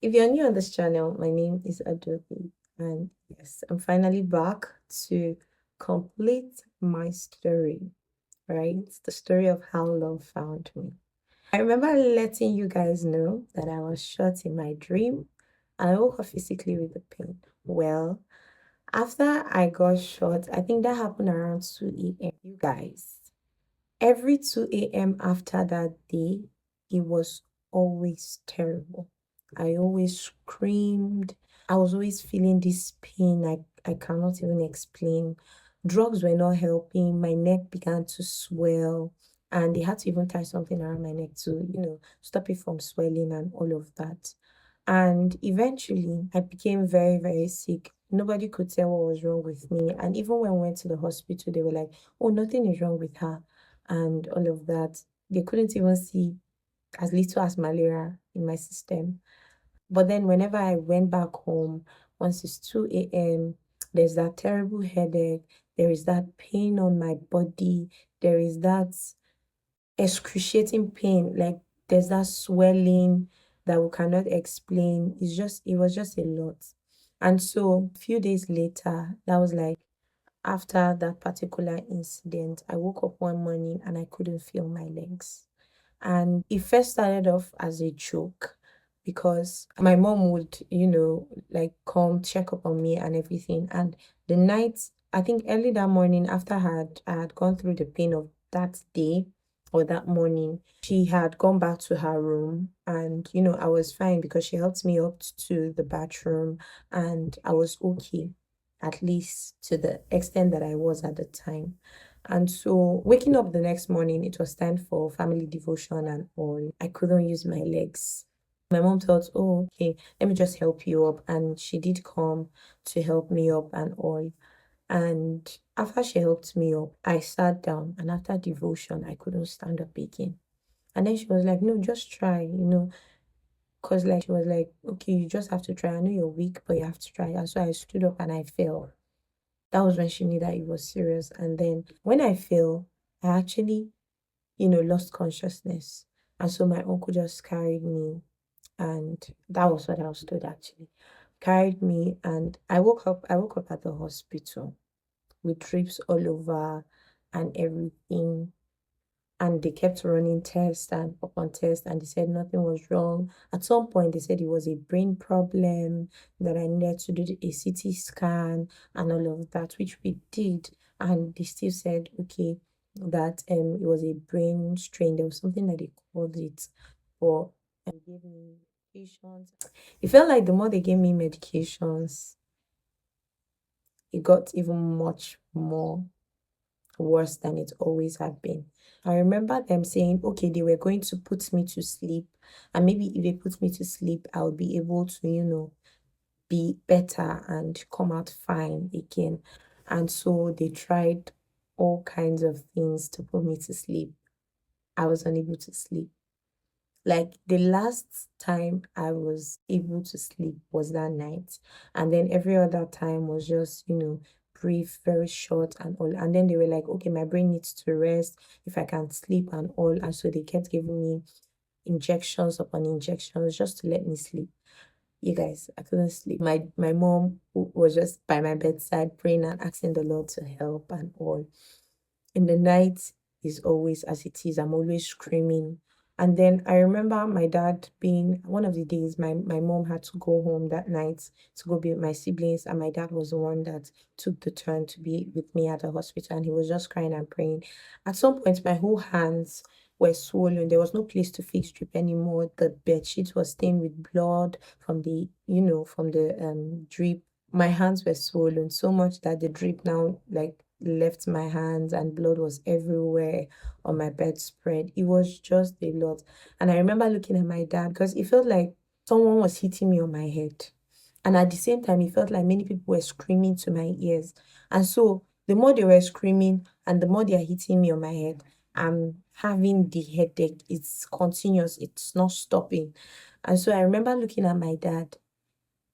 If you're new on this channel, my name is Adobe, and yes, I'm finally back to complete my story, right? The story of how love found me. I remember letting you guys know that I was shot in my dream and I woke up physically with the pain. Well, after I got shot, I think that happened around 2 a.m. You guys, every 2 a.m. after that day, it was always terrible. I always screamed. I was always feeling this pain I cannot even explain. Drugs were not helping. My neck began to swell, and they had to even tie something around my neck to, stop it from swelling and all of that. And eventually, I became very, very sick. Nobody could tell what was wrong with me. And even when we went to the hospital, they were like, oh, nothing is wrong with her and all of that. They couldn't even see as little as malaria in my system. But then whenever I went back home, once it's 2 a.m., there's that terrible headache, there is that pain on my body, there is that excruciating pain, like there's that swelling that we cannot explain. It was just a lot. And so a few days later, that was like after that particular incident, I woke up one morning and I couldn't feel my legs. And it first started off as a joke because my mom would, like come check up on me and everything. And the night, I think early that morning, after I had gone through the pain of that day or that morning, she had gone back to her room and, I was fine because she helped me up to the bathroom and I was okay, at least to the extent that I was at the time. And so waking up the next morning, it was time for family devotion and all. I couldn't use my legs. My mom thought, oh, okay, let me just help you up. And she did come to help me up and all. And after she helped me up, I sat down. And after devotion, I couldn't stand up again. And then she was like, no, just try, because like she was like, okay, you just have to try. I know you're weak, but you have to try. And so I stood up and I fell. That was when she knew that it was serious. And then when I fell, I actually, lost consciousness. And so my uncle just carried me, and that was what I was told actually. Carried me, and I woke up at the hospital with drips all over and everything. And they kept running tests and upon tests, and they said nothing was wrong. At some point, they said it was a brain problem, that I needed to do a CT scan and all of that, which we did. And they still said, okay, that it was a brain strain. There was something that they called it, or gave me medications. It felt like the more they gave me medications, it got even much more worse than it always had been. I remember them saying, okay, they were going to put me to sleep. And maybe if they put me to sleep, I'll be able to, be better and come out fine again. And so they tried all kinds of things to put me to sleep. I was unable to sleep. Like the last time I was able to sleep was that night. And then every other time was just, brief, very short and all. And then they were like, okay, my brain needs to rest if I can sleep and all. And so they kept giving me injections upon injections just to let me sleep. You guys, I couldn't sleep. My mom was just by my bedside praying and asking the Lord to help and all. In the night is always as it is. I'm always screaming. And then I remember my dad being one of the days my mom had to go home that night to go be with my siblings, and my dad was the one that took the turn to be with me at the hospital, and he was just crying and praying. At some point, my whole hands were swollen. There was no place to fix drip anymore. The bed sheet was stained with blood from the drip. My hands were swollen so much that the drip now like left my hands and blood was everywhere on my bedspread. It was just a lot. And I remember looking at my dad because it felt like someone was hitting me on my head. And at the same time, it felt like many people were screaming to my ears. And so the more they were screaming and the more they are hitting me on my head, I'm having the headache. It's continuous, it's not stopping. And so I remember looking at my dad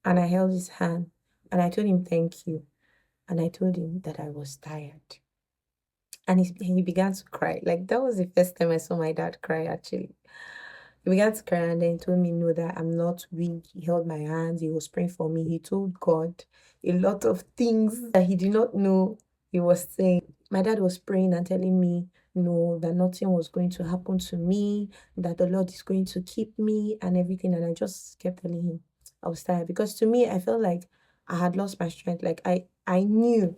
and I held his hand and I told him thank you. And I told him that I was tired. And he began to cry. Like that was the first time I saw my dad cry actually. He began to cry and then he told me, no, that I'm not weak. He held my hands. He was praying for me. He told God a lot of things that he did not know he was saying. My dad was praying and telling me, no, that nothing was going to happen to me, that the Lord is going to keep me and everything. And I just kept telling him I was tired because to me, I felt like I had lost my strength. Like I knew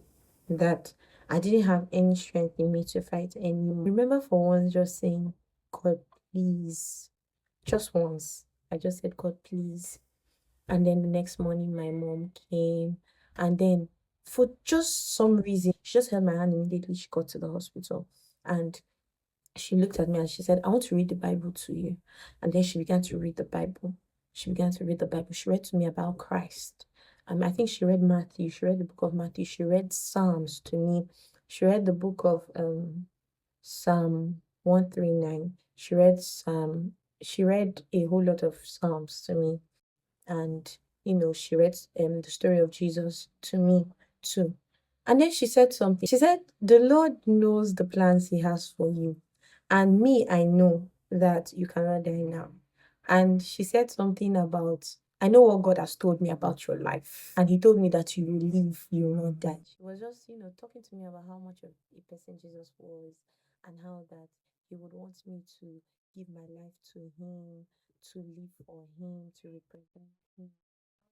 that I didn't have any strength in me to fight anymore. I remember for once just saying, God, please, just once. I just said, God, please. And then the next morning, my mom came. And then, for just some reason, she just held my hand immediately. She got to the hospital. And she looked at me and she said, I want to read the Bible to you. And then she began to read the Bible. She began to read the Bible. She read to me about Christ. I think she read Matthew. She read the book of Matthew. She read Psalms to me. She read the book of Psalm 139. She read a whole lot of Psalms to me. And she read the story of Jesus to me too. And then she said something. She said, the Lord knows the plans he has for you. And me, I know that you cannot die now. And she said something about, I know what God has told me about your life. And he told me that you will live, you will not die. She was just, talking to me about how much of a person Jesus was and how that he would want me to give my life to him, to live for him, to represent him,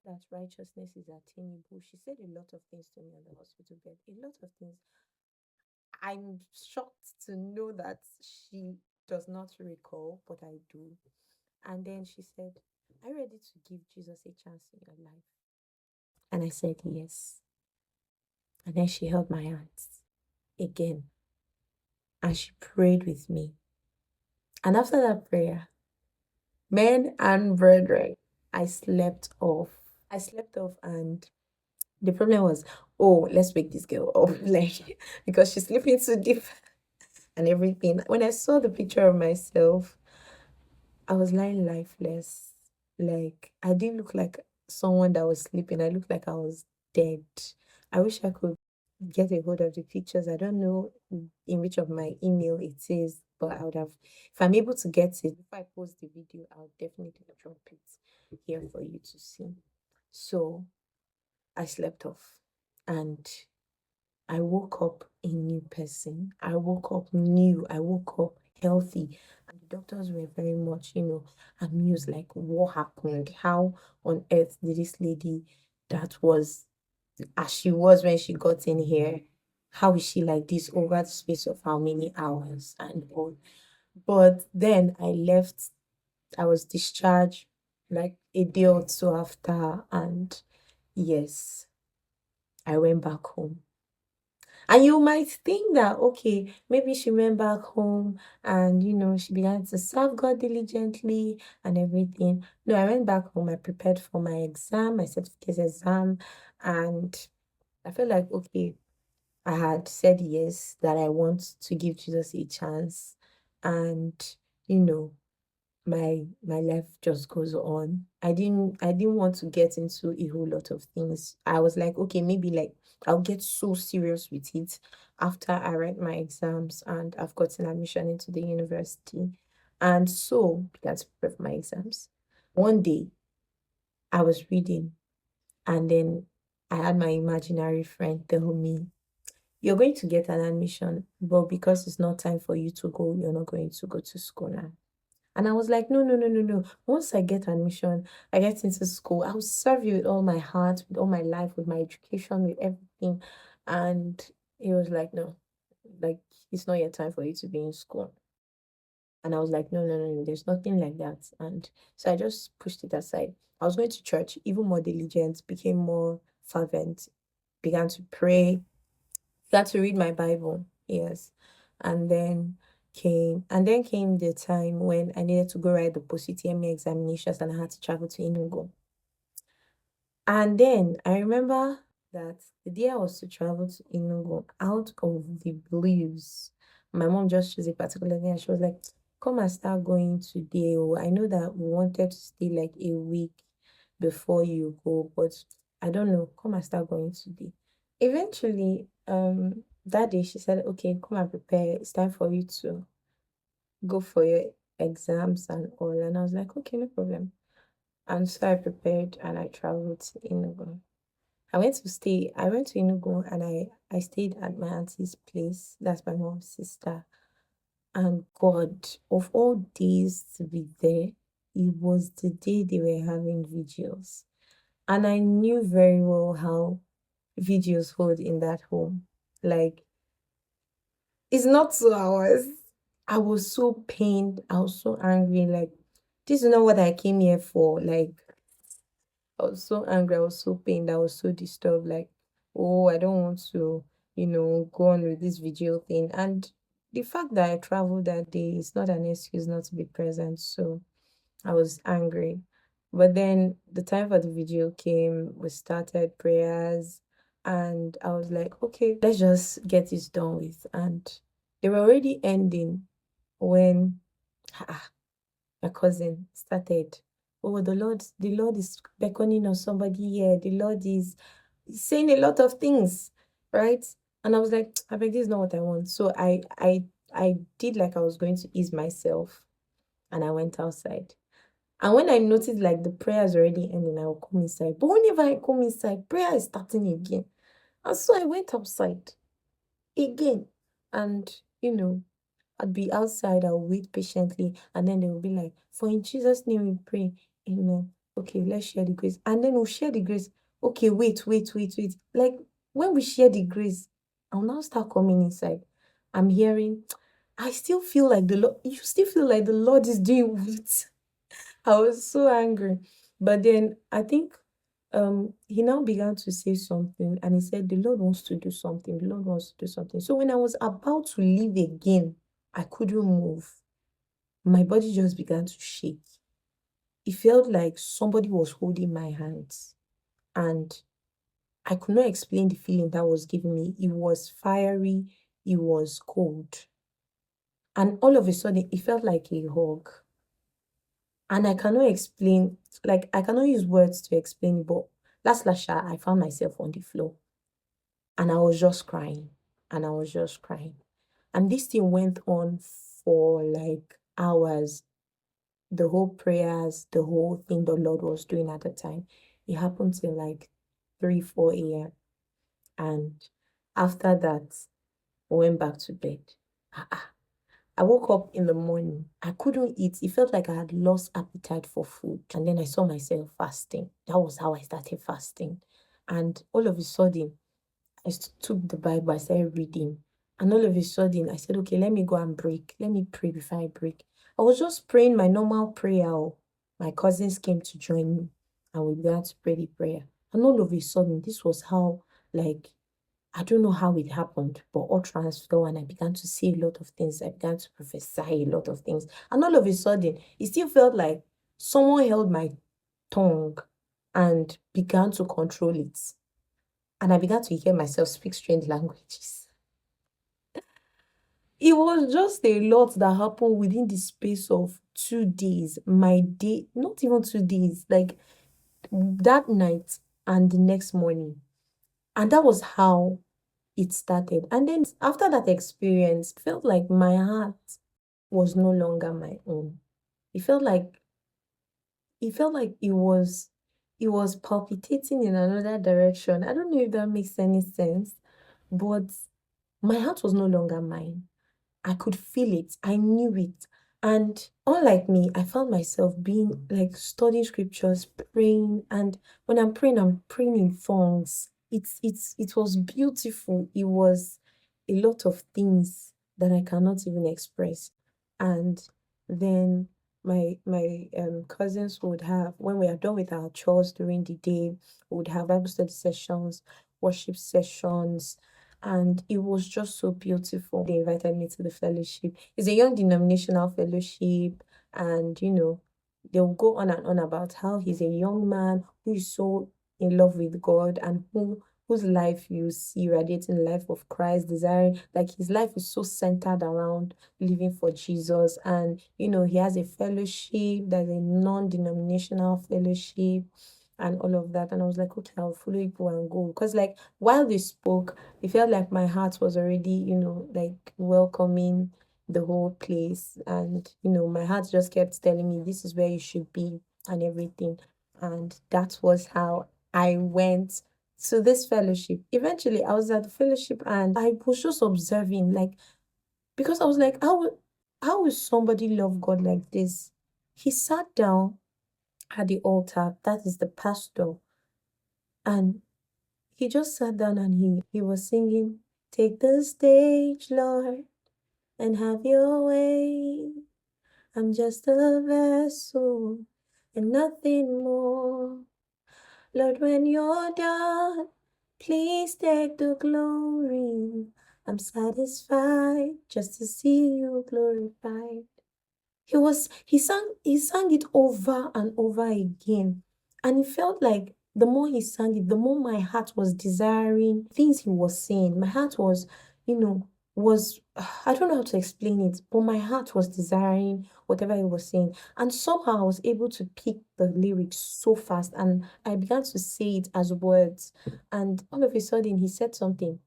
that righteousness is attainable. She said a lot of things to me on the hospital bed. A lot of things. I'm shocked to know that she does not recall, but I do. And then she said, are you ready to give Jesus a chance in your life? And I said, yes. And then she held my hands again and she prayed with me. And after that prayer, men and brethren, I slept off. And the problem was, oh, let's wake this girl up, like, because she's sleeping too deep and everything. When I saw the picture of myself, I was lying lifeless. Like, I didn't look like someone that was sleeping. I looked like I was dead. I wish I could get a hold of the pictures. I don't know in which of my email it is, but I would have, if I'm able to get it, if I post the video, I'll definitely drop it here for you to see. So I slept off and I woke up a new person. I woke up new. I woke up healthy. And the doctors were very much, amused, like, what happened? How on earth did this lady that was as she was when she got in here, how is she like this over the space of how many hours and all? But then I left, I was discharged like a day or two after, and yes, I went back home. And you might think that, okay, maybe she went back home and, she began to serve God diligently and everything. No, I went back home. I prepared for my exam, my certificate exam, and I felt like, okay, I had said yes, that I want to give Jesus a chance. And, you know, my life just goes on. I didn't want to get into a whole lot of things. I was like, okay, maybe like I'll get so serious with it after I write my exams and I've gotten admission into the university. And so began to prepare for my exams. One day I was reading and then I had my imaginary friend tell me, you're going to get an admission, but because it's not time for you to go, you're not going to go to school now. And I was like, no, no, no, no, no. Once I get admission, I get into school, I will serve you with all my heart, with all my life, with my education, with everything. And he was like, no, like, it's not your time for you to be in school. And I was like, no, no, no, no, there's nothing like that. And so I just pushed it aside. I was going to church, even more diligent, became more fervent, began to pray, got to read my Bible, yes. And then came the time when I needed to go write the post-UTME examinations and I had to travel to Enugu. And then I remember that the day I was to travel to Enugu, out of the blues, my mom just chose a particular day and she was like, come and start going today. Oh, I know that we wanted to stay like a week before you go, but I don't know, come and start going today. Eventually, that day she said, okay, come and prepare. It's time for you to go for your exams and all. And I was like, okay, no problem. And so I prepared and I traveled to Enugu. I went to Enugu and I stayed at my auntie's place. That's my mom's sister. And God, of all days to be there, it was the day they were having vigils. And I knew very well how vigils hold in that home. Like, it's not 2 hours. I was so pained. I was so angry. Like, this is not what I came here for. Like, I was so angry. I was so pained. I was so disturbed. Like, oh, I don't want to, go on with this video thing. And the fact that I traveled that day is not an excuse not to be present. So I was angry. But then the time for the video came, we started prayers, and I was like, okay, let's just get this done with. And they were already ending when my cousin started. Oh, the Lord is beckoning on somebody here. The Lord is saying a lot of things, right? And I was like, I beg, this is not what I want. So I did like I was going to ease myself, and I went outside. And when I noticed like the prayer is already ending, I will come inside. But whenever I come inside, prayer is starting again. And so I went outside again. And I'd be outside, I'll wait patiently, and then they will be like, for in Jesus' name we pray. Amen. Okay, let's share the grace. And then we'll share the grace. Okay, wait, wait, wait, wait. Like when we share the grace, I'll now start coming inside. I'm hearing, I still feel like the Lord, you still feel like the Lord is doing what? I was so angry. But then I think he now began to say something, and he said, the Lord wants to do something. The Lord wants to do something. So when I was about to leave again, I couldn't move. My body just began to shake. It felt like somebody was holding my hands, and I could not explain the feeling that was giving me. It was fiery, it was cold. And all of a sudden, it felt like a hug. And I cannot explain, like, I cannot use words to explain, but last, I found myself on the floor, and I was just crying, and I was just crying. And this thing went on for like hours. The whole prayers, the whole thing the Lord was doing at the time. It happened till like 3, 4 a.m. And after that, I went back to bed. Ah, ah. I woke up in the morning. I couldn't eat. It felt like I had lost appetite for food. And then I saw myself fasting. That was how I started fasting. And all of a sudden, took the Bible, I started reading. And all of a sudden, I said, okay, let me go and break. Let me pray before I break. I was just praying my normal prayer. My cousins came to join me, and we began to pray the prayer. And all of a sudden, this was how, like, I don't know how it happened, but all fell, and I began to say a lot of things. I began to prophesy a lot of things. And all of a sudden, it still felt like someone held my tongue and began to control it. And I began to hear myself speak strange languages. It was just a lot that happened within the space of 2 days. My day, not even 2 days, like that night and the next morning. And that was how it started. And then after that experience, it felt like my heart was no longer my own. It felt like it was palpitating in another direction. I don't know if that makes any sense, but my heart was no longer mine. I could feel it. I knew it. And unlike me, I found myself being like studying scriptures, praying, and when I'm praying in tongues. It was beautiful. It was a lot of things that I cannot even express. And then my cousins would have, when we are done with our chores during the day, we would have Bible study sessions, worship sessions, and it was just so beautiful. They invited me to the fellowship. It's a young denominational fellowship, and they'll go on and on about how he's a young man who is so in love with God, and whose life you see radiating the life of Christ, desiring, like, his life is so centered around living for Jesus. And he has a fellowship, there's a non-denominational fellowship and all of that. And I was like, okay, I'll follow you and go. Because like while they spoke, it felt like my heart was already, like welcoming. the whole place. And, my heart just kept telling me, this is where you should be and everything. And that was how I went to this fellowship. Eventually, I was at the fellowship and I was just observing, like, because I was like, how will somebody love God like this? He sat down at the altar, that is the pastor, and he just sat down and he was singing, "Take the stage, Lord, and have your way. I'm just a vessel and nothing more. Lord, when you're done, please take the glory. I'm satisfied just to see you glorified." He sang it over and over again. And it felt like the more he sang it, the more my heart was desiring things he was saying. My heart was, you know, was I don't know how to explain it, but my heart was desiring whatever he was saying. And somehow I was able to pick the lyrics so fast and I began to say it as words. And all of a sudden he said something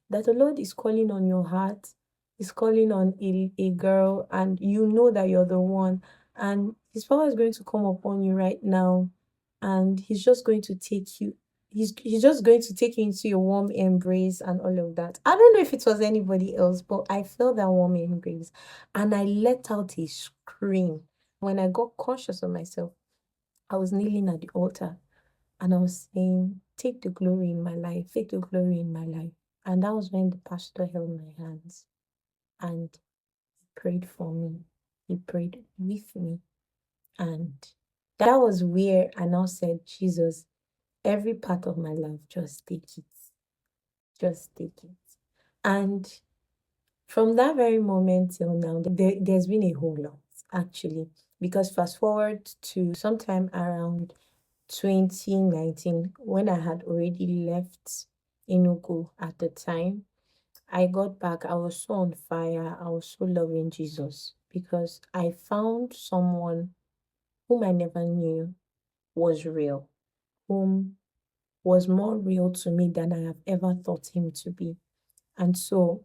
that the Lord is calling on your heart, is calling on a girl, and you know that you're the one. And his power is going to come upon you right now. And he's just going to take you. He's just going to take you into your warm embrace and all of that. I don't know if it was anybody else, but I felt that warm embrace. And I let out a scream. When I got conscious of myself, I was kneeling at the altar and I was saying, "Take the glory in my life, take the glory in my life." And that was when the pastor held my hands and prayed for me. He prayed with me. And that was where I now said, "Jesus, every part of my life, just take it. Just take it." And from that very moment till now, there's been a whole lot, actually. Because fast forward to sometime around 2019, when I had already left Enugu at the time, I got back. I was so on fire. I was so loving Jesus because I found someone whom I never knew was real, whom was more real to me than I have ever thought him to be. And so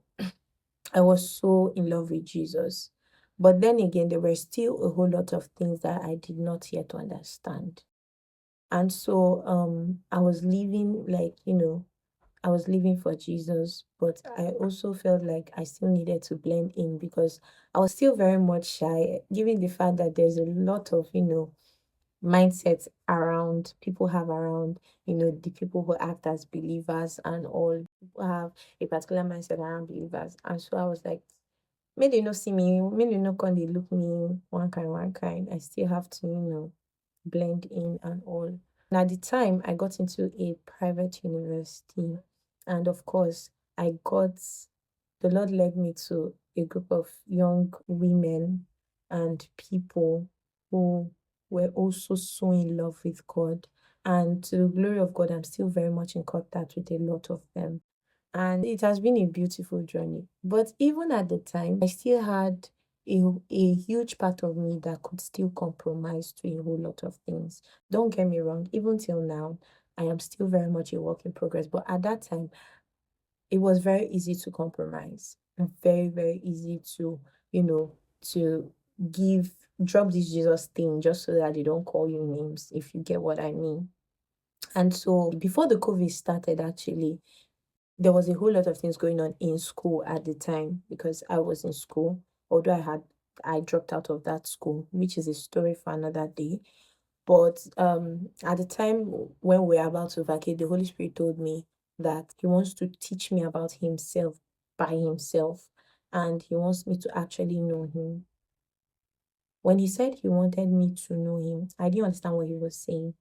I was so in love with Jesus. But then again, there were still a whole lot of things that I did not yet understand. And so I was living like, I was living for Jesus, but I also felt like I still needed to blend in because I was still very much shy, given the fact that there's a lot of, mindsets around people have around, the people who act as believers and all people have a particular mindset around believers. And so I was like, may they not see me, may they not come, they look me one kind. I still have to, blend in and all. And at the time, I got into a private university. And of course, the Lord led me to a group of young women and people who were also so in love with God. And to the glory of God, I'm still very much in contact with a lot of them. And it has been a beautiful journey. But even at the time, I still had a huge part of me that could still compromise to a whole lot of things. Don't get me wrong, even till now, I am still very much a work in progress. But at that time, it was very easy to compromise and very, very easy to, to give, drop this Jesus thing just so that they don't call you names, if you get what I mean. And so before the COVID started, actually, there was a whole lot of things going on in school at the time because I was in school, although I dropped out of that school, which is a story for another day. But at the time when we were about to vacate, the Holy Spirit told me that He wants to teach me about Himself by Himself, and He wants me to actually know Him. When He said He wanted me to know Him, I didn't understand what He was saying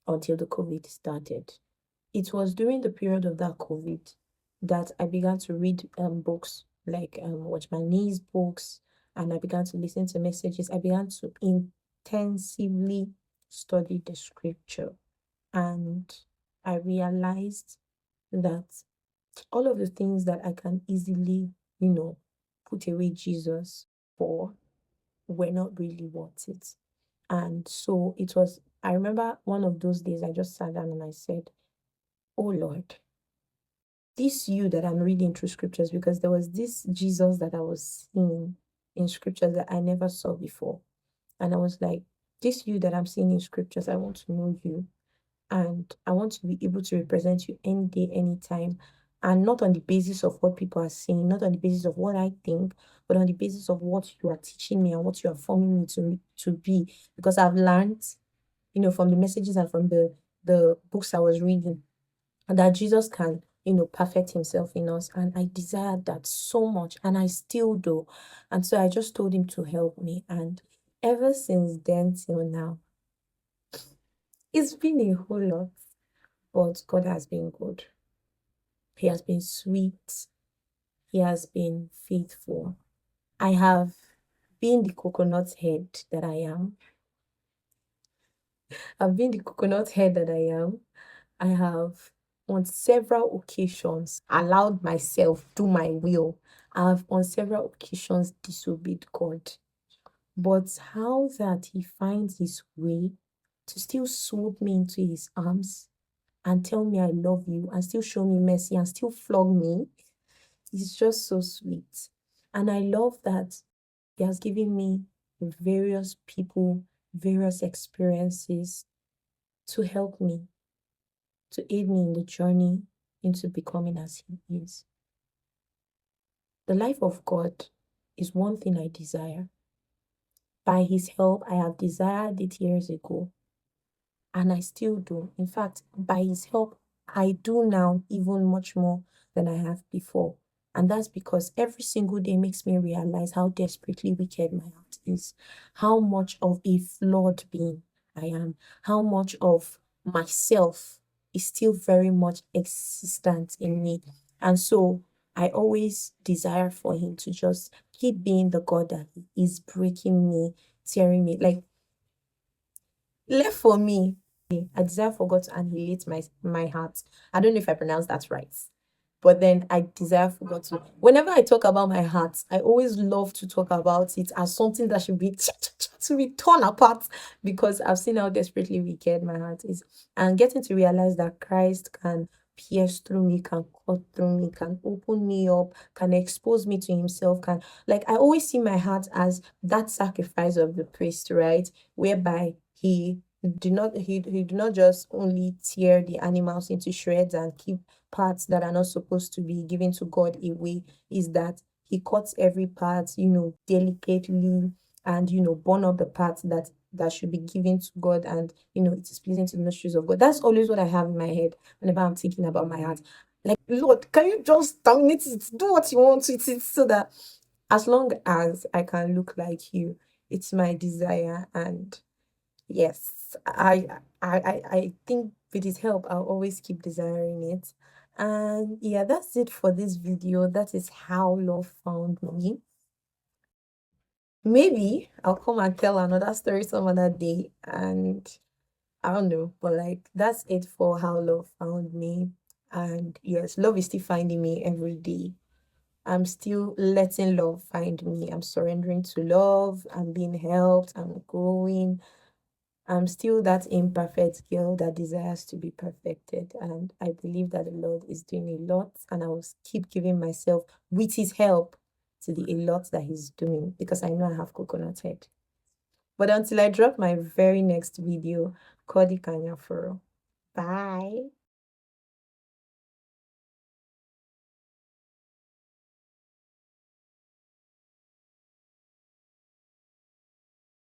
until the COVID started. It was during the period of that COVID that I began to read books like Watch My Knees books, and I began to listen to messages. I began to intensively study the scripture, and I realized that all of the things that I can easily, put away Jesus for were not really worth it. And so I remember one of those days I just sat down and I said, "Oh Lord, this you that I'm reading through scriptures, because there was this Jesus that I was seeing in scriptures that I never saw before. And I was like, this you that I'm seeing in scriptures, I want to know you. And I want to be able to represent you any day, anytime. And not on the basis of what people are saying, not on the basis of what I think, but on the basis of what you are teaching me and what you are forming me to be. Because I've learned, from the messages and from the books I was reading, that Jesus can, perfect himself in us. And I desired that so much, and I still do. And so I just told him to help me. And ever since then till now, it's been a whole lot, but God has been good. He has been sweet. He has been faithful. I have been the coconut head that I am. I've been the coconut head that I am. I have, on several occasions, allowed myself do my will. I have, on several occasions, disobeyed God. But how that he finds his way to still swoop me into his arms and tell me I love you and still show me mercy and still flog me is just so sweet. And I love that he has given me various people, various experiences to help me, to aid me in the journey into becoming as he is. The life of God is one thing I desire. By his help, I have desired it years ago, and I still do. In fact, by his help, I do now even much more than I have before. And that's because every single day makes me realize how desperately wicked my heart is, how much of a flawed being I am, how much of myself is still very much existent in me. And so I always desire for him to just keep being the God that he is, breaking me, tearing me. Like, left for me, I desire for God to annihilate my heart. I don't know if I pronounced that right. But then I desire for God to. Whenever I talk about my heart, I always love to talk about it as something that should be to be torn apart, because I've seen how desperately wicked my heart is. And getting to realize that Christ can pierce through me, can cut through me, can open me up, can expose me to himself, can, like, I always see my heart as that sacrifice of the priest, right? Whereby he do not just only tear the animals into shreds and keep parts that are not supposed to be given to God away, is that he cuts every part, delicately, and burn up the parts that should be given to God, and it is pleasing to the nostrils of God. That's always what I have in my head whenever I'm thinking about my heart. Like, Lord, can you just terminate it? Do what you want with it, so that as long as I can look like you, it's my desire. And yes, I think with his help, I'll always keep desiring it. And yeah, that's it for this video. That is how love found me. Maybe I'll come and tell another story some other day, and I don't know, but like, that's it for how love found me. And yes, love is still finding me every day. I'm still letting love find me. I'm surrendering to love. I'm being helped. I'm growing. I'm still that imperfect girl that desires to be perfected. And I believe that the Lord is doing a lot. And I will keep giving myself, with his help, to the a lot that he's doing, because I know I have coconut head. But until I drop my very next video, Kodi Kanya Furo. Bye.